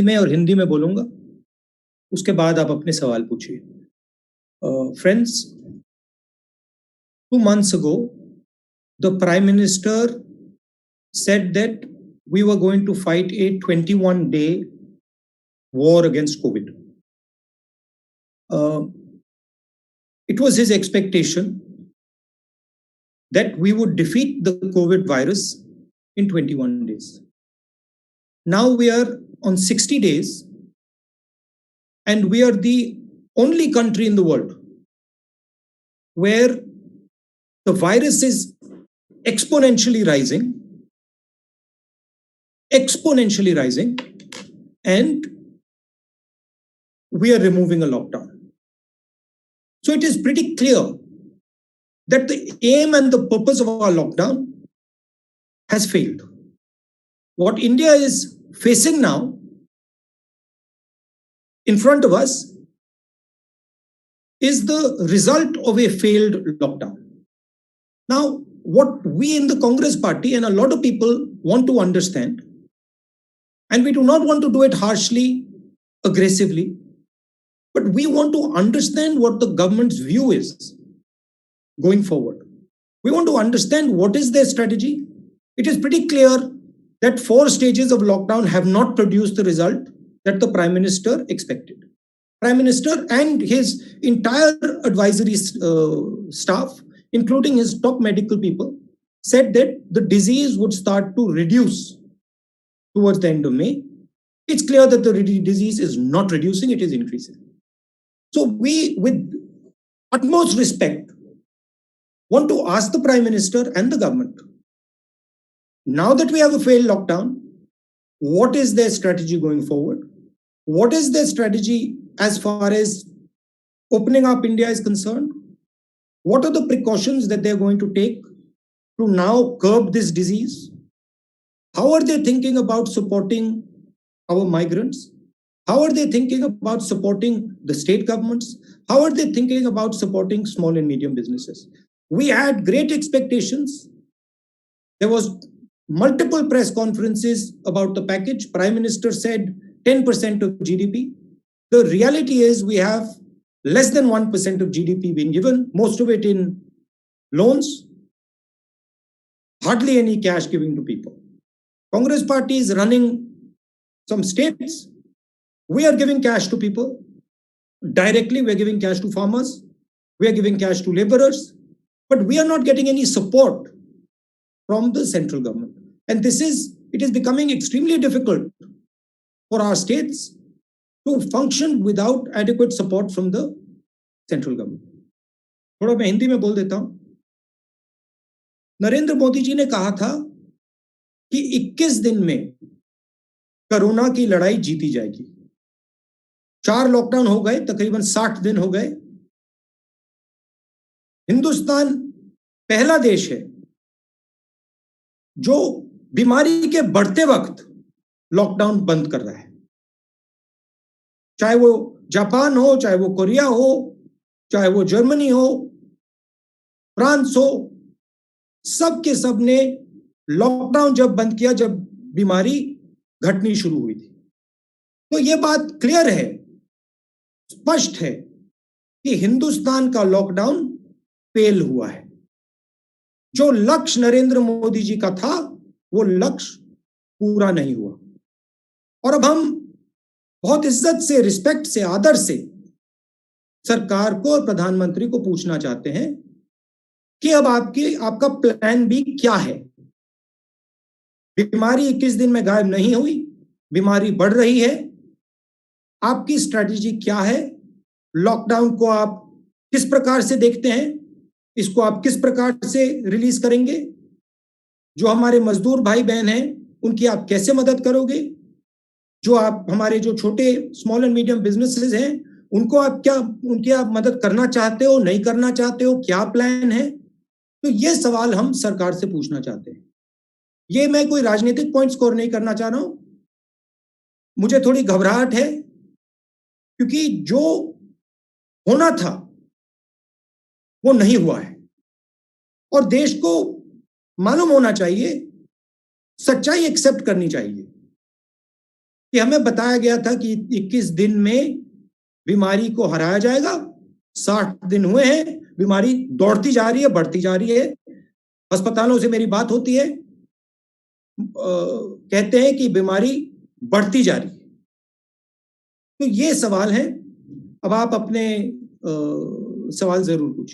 में और हिंदी में बोलूंगा, उसके बाद आप अपने सवाल पूछिए। Friends, 2 months ago, the Prime Minister said that we were going to fight a 21-day war against COVID. It was his expectation that we would defeat the COVID virus in 21 days. Now we are on 60 days, and we are the only country in the world where the virus is exponentially rising, and we are removing a lockdown. So it is pretty clear that the aim and the purpose of our lockdown has failed. What India is facing now in front of us is the result of a failed lockdown. Now, what we in the Congress party and a lot of people want to understand, and we do not want to do it harshly, aggressively, but we want to understand what the government's view is going forward. We want to understand what is their strategy. It is pretty clear that 4 stages of lockdown have not produced the result that the Prime Minister expected. Prime Minister and his entire advisory staff, including his top medical people, said that the disease would start to reduce towards the end of May. It's clear that the disease is not reducing, it is increasing. So we, with utmost respect, want to ask the Prime Minister and the government, now that we have a failed lockdown, what is their strategy going forward? What is their strategy as far as opening up India is concerned? What are the precautions that they're going to take to now curb this disease? How are they thinking about supporting our migrants? How are they thinking about supporting the state governments? How are they thinking about supporting small and medium businesses? We had great expectations. There was multiple press conferences about the package. Prime Minister said 10% of GDP. The reality is we have less than 1% of GDP being given, most of it in loans, hardly any cash giving to people. Congress party is running some states. We are giving cash to people. Directly, we are giving cash to farmers. We are giving cash to laborers. But we are not getting any support from the central government. And it is becoming extremely difficult for our states to function without adequate support from the central government. थोड़ा मैं हिंदी में बोल देता हूं. नरेंद्र मोदी जी ने कहा था कि 21 दिन में कोरोना की लड़ाई जीती जाएगी. 4 लॉकडाउन हो गए, तकरीबन 60 दिन हो गए. हिंदुस्तान पहला देश है जो बीमारी के बढ़ते वक्त लॉकडाउन बंद कर रहा है. चाहे वो जापान हो, चाहे वो कोरिया हो, चाहे वो जर्मनी हो, फ्रांस हो, सब के सब ने लॉकडाउन जब बंद किया जब बीमारी घटनी शुरू हुई थी. तो ये बात क्लियर है, स्पष्ट है कि हिंदुस्तान का लॉकडाउन फेल हुआ है. जो लक्ष्य नरेंद्र मोदी जी का था वो लक्ष्य पूरा नहीं हुआ. और अब हम बहुत इज्जत से, रिस्पेक्ट से, आदर से सरकार को और प्रधानमंत्री को पूछना चाहते हैं कि अब आपका प्लान बी क्या है. बीमारी 21 दिन में गायब नहीं हुई, बीमारी बढ़ रही है. आपकी स्ट्रैटेजी क्या है? लॉकडाउन को आप किस प्रकार से देखते हैं? इसको आप किस प्रकार से रिलीज करेंगे? जो हमारे मजदूर भाई बहन हैं उनकी आप कैसे मदद करोगे? जो आप हमारे जो छोटे स्मॉल एंड मीडियम बिजनेसेस हैं उनको उनकी आप मदद करना चाहते हो, नहीं करना चाहते हो, क्या प्लान है? तो ये सवाल हम सरकार से पूछना चाहते हैं. ये मैं कोई राजनीतिक पॉइंट स्कोर नहीं करना चाह रहा हूं. मुझे थोड़ी घबराहट है क्योंकि जो होना था वो नहीं हुआ है और देश को मालूम होना चाहिए, सच्चाई एक्सेप्ट करनी चाहिए कि हमें बताया गया था कि 21 दिन में बीमारी को हराया जाएगा। 60 दिन हुए हैं, बीमारी दौड़ती जा रही है, बढ़ती जा रही है। अस्पतालों से मेरी बात होती है, कहते हैं कि बीमारी बढ़ती जा रही है। तो ये सवाल है। अब आप अपने सवाल जरूर पूछिए।